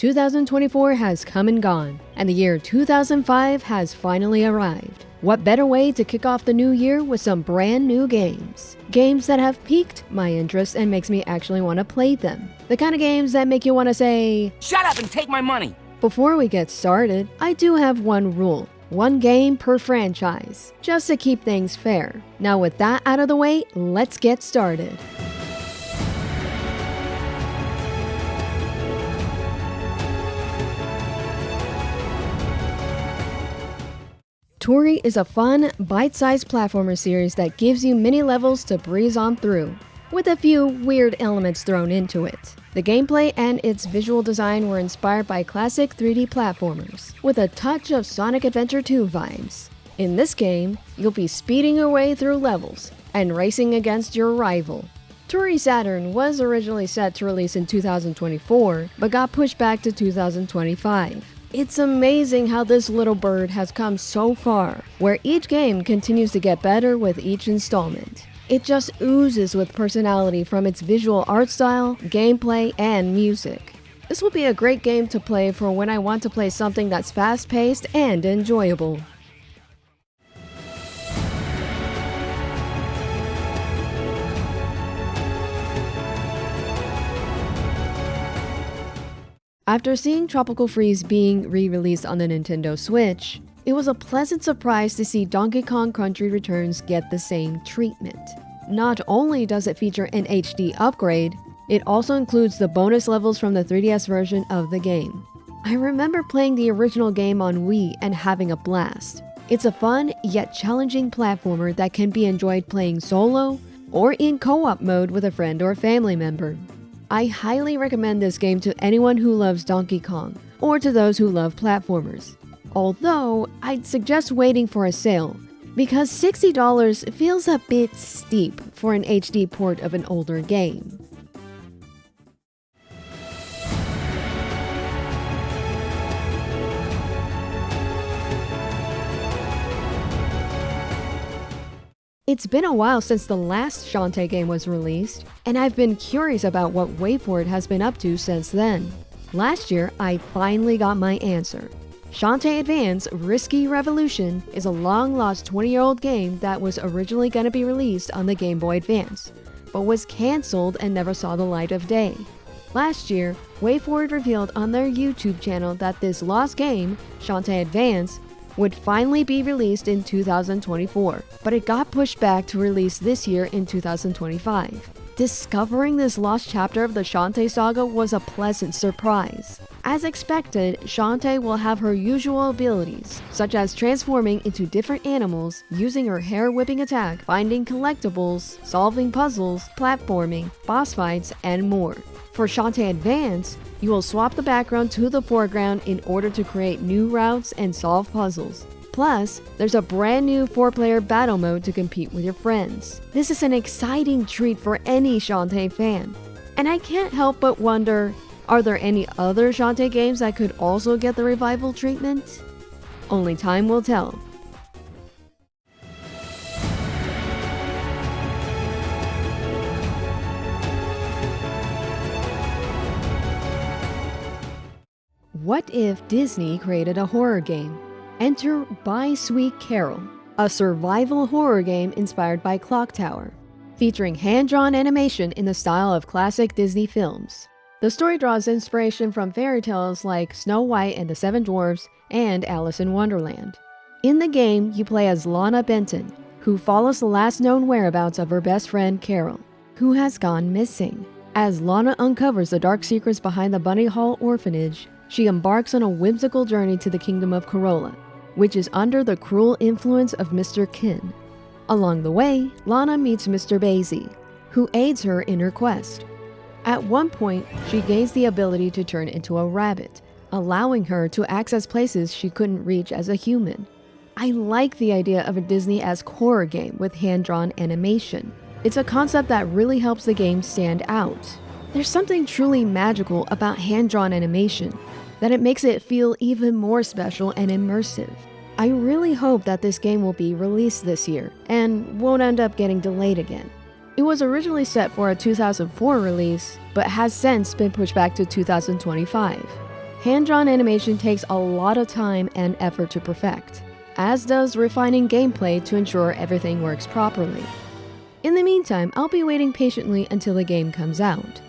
2024 has come and gone, and the year 2005 has finally arrived. What better way to kick off the new year with some brand new games? Games that have piqued my interest and makes me actually want to play them. The kind of games that make you want to say, "Shut up and take my money!" Before we get started, I do have one rule. One game per franchise, just to keep things fair. Now with that out of the way, let's get started. Tori is a fun, bite-sized platformer series that gives you mini levels to breeze on through, with a few weird elements thrown into it. The gameplay and its visual design were inspired by classic 3D platformers, with a touch of Sonic Adventure 2 vibes. In this game, you'll be speeding your way through levels and racing against your rival. Tori Saturn was originally set to release in 2024, but got pushed back to 2025. It's amazing how this little bird has come so far, where each game continues to get better with each installment. It just oozes with personality from its visual art style, gameplay, and music. This will be a great game to play for when I want to play something that's fast-paced and enjoyable. After seeing Tropical Freeze being re-released on the Nintendo Switch, it was a pleasant surprise to see Donkey Kong Country Returns get the same treatment. Not only does it feature an HD upgrade, it also includes the bonus levels from the 3DS version of the game. I remember playing the original game on Wii and having a blast. It's a fun yet challenging platformer that can be enjoyed playing solo or in co-op mode with a friend or family member. I highly recommend this game to anyone who loves Donkey Kong, or to those who love platformers. Although, I'd suggest waiting for a sale, because $60 feels a bit steep for an HD port of an older game. It's been a while since the last Shantae game was released, and I've been curious about what WayForward has been up to since then. Last year, I finally got my answer. Shantae Advance Risky Revolution is a long-lost 20-year-old game that was originally going to be released on the Game Boy Advance, but was cancelled and never saw the light of day. Last year, WayForward revealed on their YouTube channel that this lost game, Shantae Advance, would finally be released in 2024, but it got pushed back to release this year in 2025. Discovering this lost chapter of the Shantae saga was a pleasant surprise. As expected, Shantae will have her usual abilities, such as transforming into different animals, using her hair-whipping attack, finding collectibles, solving puzzles, platforming, boss fights, and more. For Shantae Advance, you will swap the background to the foreground in order to create new routes and solve puzzles. Plus, there's a brand new 4-player battle mode to compete with your friends. This is an exciting treat for any Shantae fan. And I can't help but wonder, are there any other Shantae games that could also get the revival treatment? Only time will tell. What if Disney created a horror game? Enter By Sweet Carol, a survival horror game inspired by Clock Tower, featuring hand-drawn animation in the style of classic Disney films. The story draws inspiration from fairy tales like Snow White and the Seven Dwarfs and Alice in Wonderland. In the game, you play as Lana Benton, who follows the last known whereabouts of her best friend Carol, who has gone missing. As Lana uncovers the dark secrets behind the Bunny Hall orphanage, she embarks on a whimsical journey to the kingdom of Corolla, which is under the cruel influence of Mr. Kin. Along the way, Lana meets Mr. Basie, who aids her in her quest. At one point, she gains the ability to turn into a rabbit, allowing her to access places she couldn't reach as a human. I like the idea of a Disney-esque horror game with hand-drawn animation. It's a concept that really helps the game stand out. There's something truly magical about hand-drawn animation, that it makes it feel even more special and immersive. I really hope that this game will be released this year, and won't end up getting delayed again. It was originally set for a 2004 release, but has since been pushed back to 2025. Hand-drawn animation takes a lot of time and effort to perfect, as does refining gameplay to ensure everything works properly. In the meantime, I'll be waiting patiently until the game comes out.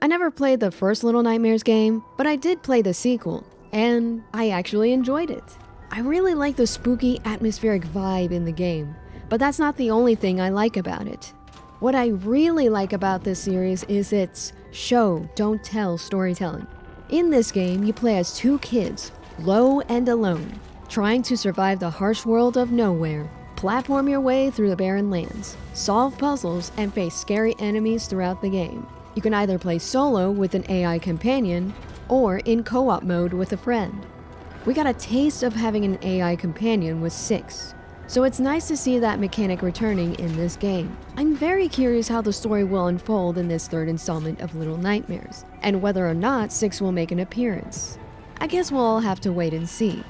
I never played the first Little Nightmares game, but I did play the sequel, and I actually enjoyed it. I really like the spooky, atmospheric vibe in the game, but that's not the only thing I like about it. What I really like about this series is its show, don't tell storytelling. In this game, you play as two kids, low and alone, trying to survive the harsh world of nowhere, platform your way through the barren lands, solve puzzles, and face scary enemies throughout the game. You can either play solo with an AI companion, or in co-op mode with a friend. We got a taste of having an AI companion with 6, so it's nice to see that mechanic returning in this game. I'm very curious how the story will unfold in this third installment of Little Nightmares, and whether or not 6 will make an appearance. I guess we'll all have to wait and see.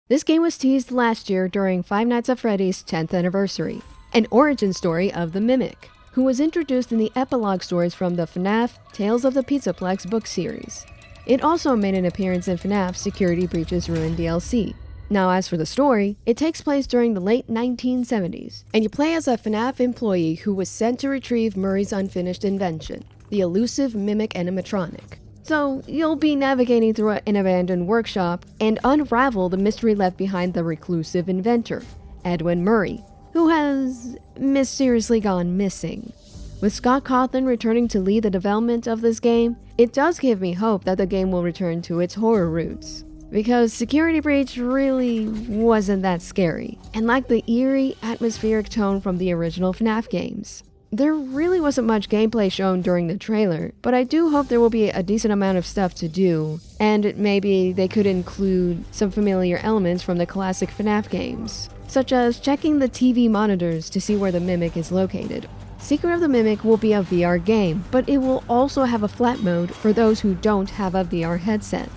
This game was teased last year during Five Nights at Freddy's 10th anniversary, an origin story of the Mimic, who was introduced in the epilogue stories from the FNAF Tales of the Pizzaplex book series. It also made an appearance in FNAF Security Breaches Ruined DLC. Now as for the story, it takes place during the late 1970s, and you play as a FNAF employee who was sent to retrieve Murray's unfinished invention, the elusive Mimic animatronic. So you'll be navigating through an abandoned workshop and unravel the mystery left behind the reclusive inventor, Edwin Murray, who has mysteriously gone missing. With Scott Cawthon returning to lead the development of this game, it does give me hope that the game will return to its horror roots. Because Security Breach really wasn't that scary, and lacked the eerie, atmospheric tone from the original FNAF games. There really wasn't much gameplay shown during the trailer, but I do hope there will be a decent amount of stuff to do, and maybe they could include some familiar elements from the classic FNAF games, such as checking the TV monitors to see where the Mimic is located. Secret of the Mimic will be a VR game, but it will also have a flat mode for those who don't have a VR headset.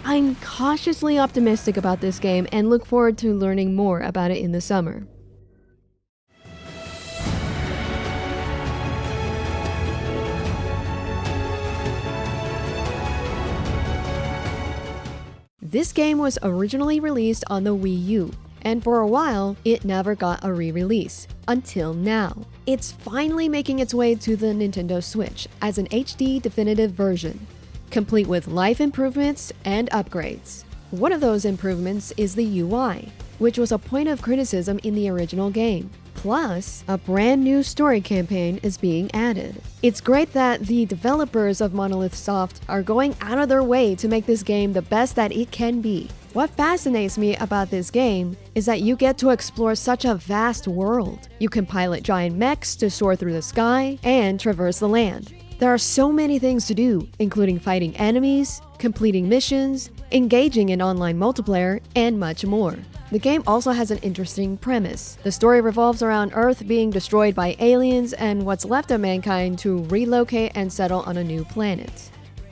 I'm cautiously optimistic about this game and look forward to learning more about it in the summer. This game was originally released on the Wii U, and for a while, it never got a re-release, until now. It's finally making its way to the Nintendo Switch as an HD definitive version, complete with life improvements and upgrades. One of those improvements is the UI, which was a point of criticism in the original game. Plus, a brand new story campaign is being added. It's great that the developers of Monolith Soft are going out of their way to make this game the best that it can be. What fascinates me about this game is that you get to explore such a vast world. You can pilot giant mechs to soar through the sky and traverse the land. There are so many things to do, including fighting enemies, completing missions, engaging in online multiplayer, and much more. The game also has an interesting premise. The story revolves around Earth being destroyed by aliens and what's left of mankind to relocate and settle on a new planet.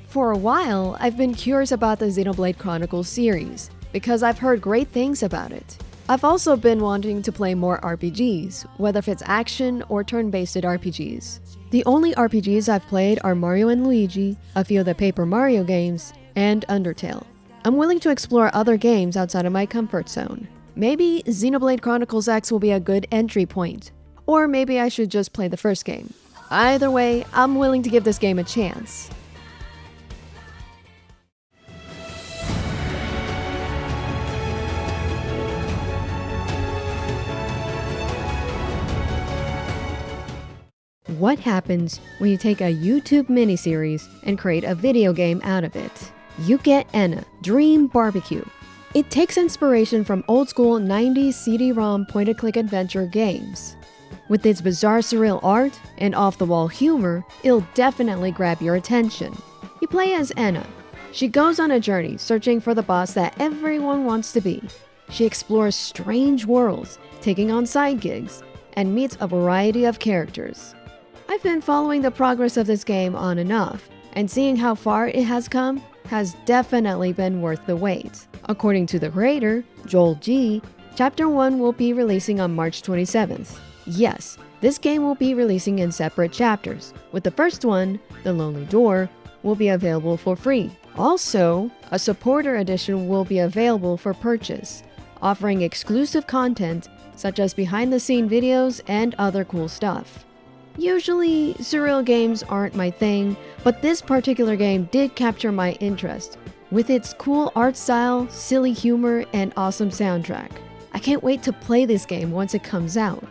For a while, I've been curious about the Xenoblade Chronicles series, because I've heard great things about it. I've also been wanting to play more RPGs, whether it's action or turn-based RPGs. The only RPGs I've played are Mario & Luigi, a few of the Paper Mario games, and Undertale. I'm willing to explore other games outside of my comfort zone. Maybe Xenoblade Chronicles X will be a good entry point, or maybe I should just play the first game. Either way, I'm willing to give this game a chance. What happens when you take a YouTube miniseries and create a video game out of it? You get Enna, Dream Barbecue. It takes inspiration from old-school 90s CD-ROM point-and-click adventure games. With its bizarre surreal art and off-the-wall humor, it'll definitely grab your attention. You play as Enna. She goes on a journey searching for the boss that everyone wants to be. She explores strange worlds, taking on side gigs, and meets a variety of characters. I've been following the progress of this game on and off, and seeing how far it has come has definitely been worth the wait. According to the creator, Joel G., Chapter 1 will be releasing on March 27th. Yes, this game will be releasing in separate chapters, with the first one, The Lonely Door, will be available for free. Also, a supporter edition will be available for purchase, offering exclusive content such as behind-the-scene videos and other cool stuff. Usually, surreal games aren't my thing, but this particular game did capture my interest, with its cool art style, silly humor, and awesome soundtrack. I can't wait to play this game once it comes out.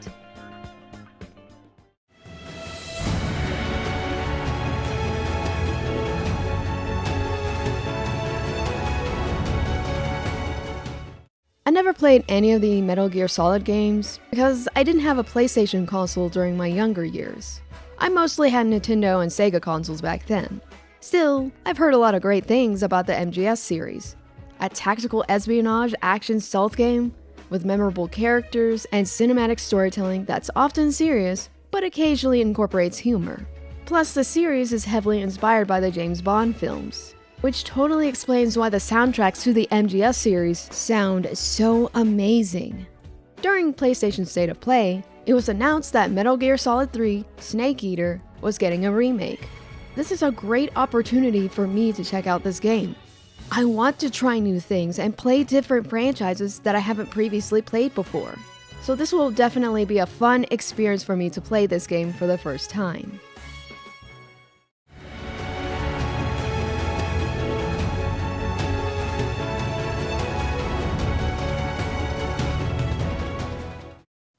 I never played any of the Metal Gear Solid games because I didn't have a PlayStation console during my younger years. I mostly had Nintendo and Sega consoles back then. Still, I've heard a lot of great things about the MGS series. A tactical espionage action stealth game with memorable characters and cinematic storytelling that's often serious but occasionally incorporates humor. Plus, the series is heavily inspired by the James Bond films, which totally explains why the soundtracks to the MGS series sound so amazing. During PlayStation State of Play, it was announced that Metal Gear Solid 3 Snake Eater was getting a remake. This is a great opportunity for me to check out this game. I want to try new things and play different franchises that I haven't previously played before. So this will definitely be a fun experience for me to play this game for the first time.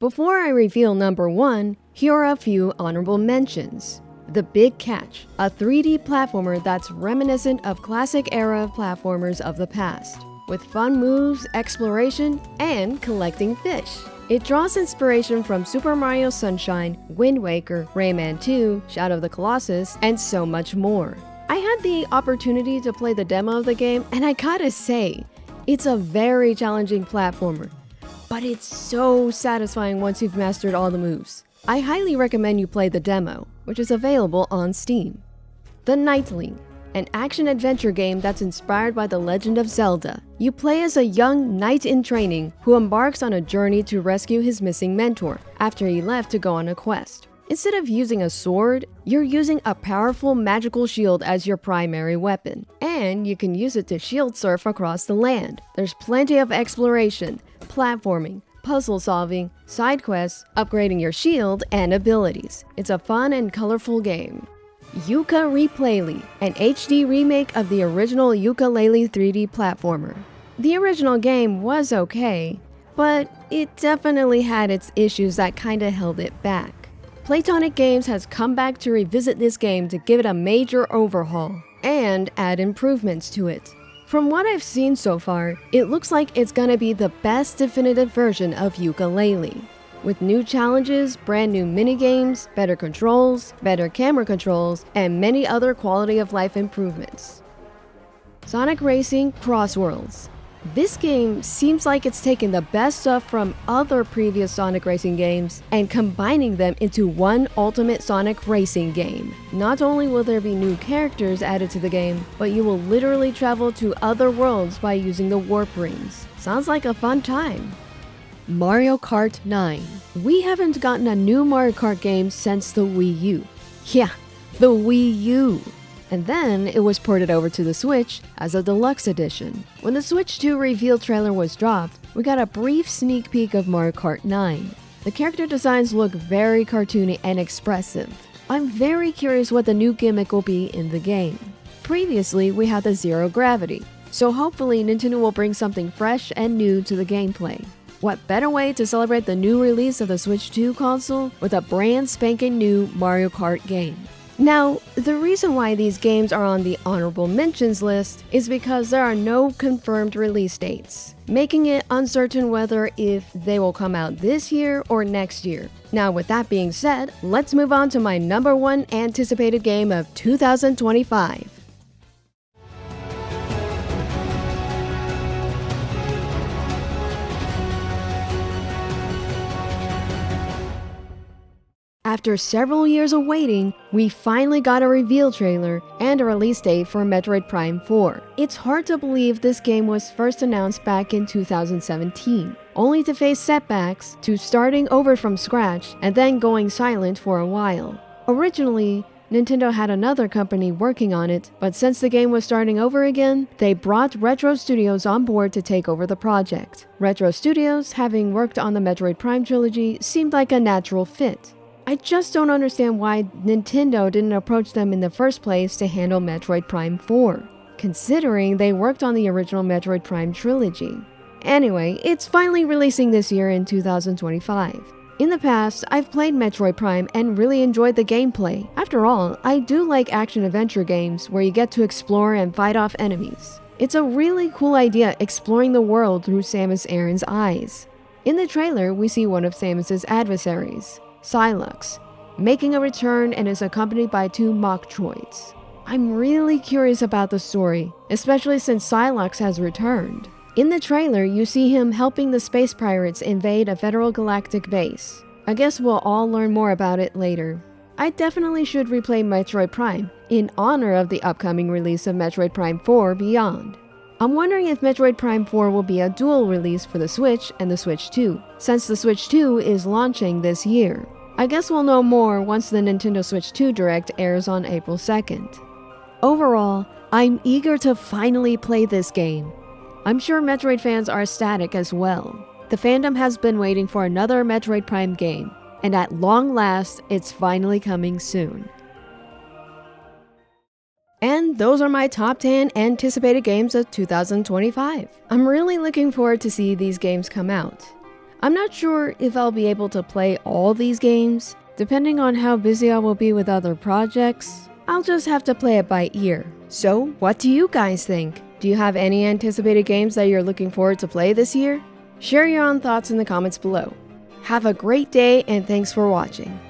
Before I reveal number 1, here are a few honorable mentions. The Big Catch, a 3D platformer that's reminiscent of classic era platformers of the past, with fun moves, exploration, and collecting fish. It draws inspiration from Super Mario Sunshine, Wind Waker, Rayman 2, Shadow of the Colossus, and so much more. I had the opportunity to play the demo of the game, and I gotta say, it's a very challenging platformer, but it's so satisfying once you've mastered all the moves. I highly recommend you play the demo, which is available on Steam. The Nightling, an action-adventure game that's inspired by The Legend of Zelda. You play as a young knight in training who embarks on a journey to rescue his missing mentor after he left to go on a quest. Instead of using a sword, you're using a powerful magical shield as your primary weapon, and you can use it to shield surf across the land. There's plenty of exploration, platforming, puzzle solving, side quests, upgrading your shield, and abilities. It's a fun and colorful game. Yooka-Laylee, an HD remake of the original Yooka-Laylee 3D platformer. The original game was okay, but it definitely had its issues that kinda held it back. Playtonic Games has come back to revisit this game to give it a major overhaul and add improvements to it. From what I've seen so far, it looks like it's gonna be the best definitive version of Yooka-Laylee, with new challenges, brand new minigames, better controls, better camera controls, and many other quality of life improvements. Sonic Racing Cross Worlds. This game seems like it's taken the best stuff from other previous Sonic Racing games and combining them into one ultimate Sonic Racing game. Not only will there be new characters added to the game, but you will literally travel to other worlds by using the warp rings. Sounds like a fun time. Mario Kart 9. We haven't gotten a new Mario Kart game since the Wii U. Yeah, the Wii U. And then it was ported over to the Switch as a deluxe edition. When the Switch 2 reveal trailer was dropped, we got a brief sneak peek of Mario Kart 9. The character designs look very cartoony and expressive. I'm very curious what the new gimmick will be in the game. Previously, we had the Zero Gravity, so hopefully Nintendo will bring something fresh and new to the gameplay. What better way to celebrate the new release of the Switch 2 console with a brand spanking new Mario Kart game. Now, the reason why these games are on the honorable mentions list is because there are no confirmed release dates, making it uncertain whether if they will come out this year or next year. Now, with that being said, let's move on to my number 1 anticipated game of 2025. After several years of waiting, we finally got a reveal trailer and a release date for Metroid Prime 4. It's hard to believe this game was first announced back in 2017, only to face setbacks, to starting over from scratch and then going silent for a while. Originally, Nintendo had another company working on it, but since the game was starting over again, they brought Retro Studios on board to take over the project. Retro Studios, having worked on the Metroid Prime trilogy, seemed like a natural fit. I just don't understand why Nintendo didn't approach them in the first place to handle Metroid Prime 4, considering they worked on the original Metroid Prime trilogy. Anyway, it's finally releasing this year in 2025. In the past, I've played Metroid Prime and really enjoyed the gameplay. After all, I do like action-adventure games where you get to explore and fight off enemies. It's a really cool idea exploring the world through Samus Aran's eyes. In the trailer, we see one of Samus's adversaries, Psylocke, making a return and is accompanied by 2 Metroids. I'm really curious about the story, especially since Psylocke has returned. In the trailer, you see him helping the space pirates invade a federal galactic base. I guess we'll all learn more about it later. I definitely should replay Metroid Prime in honor of the upcoming release of Metroid Prime 4 Beyond. I'm wondering if Metroid Prime 4 will be a dual release for the Switch and the Switch 2, since the Switch 2 is launching this year. I guess we'll know more once the Nintendo Switch 2 Direct airs on April 2nd. Overall, I'm eager to finally play this game. I'm sure Metroid fans are ecstatic as well. The fandom has been waiting for another Metroid Prime game, and at long last, it's finally coming soon. And those are my top 10 anticipated games of 2025. I'm really looking forward to see these games come out. I'm not sure if I'll be able to play all these games. Depending on how busy I will be with other projects, I'll just have to play it by ear. So, what do you guys think? Do you have any anticipated games that you're looking forward to play this year? Share your own thoughts in the comments below. Have a great day and thanks for watching.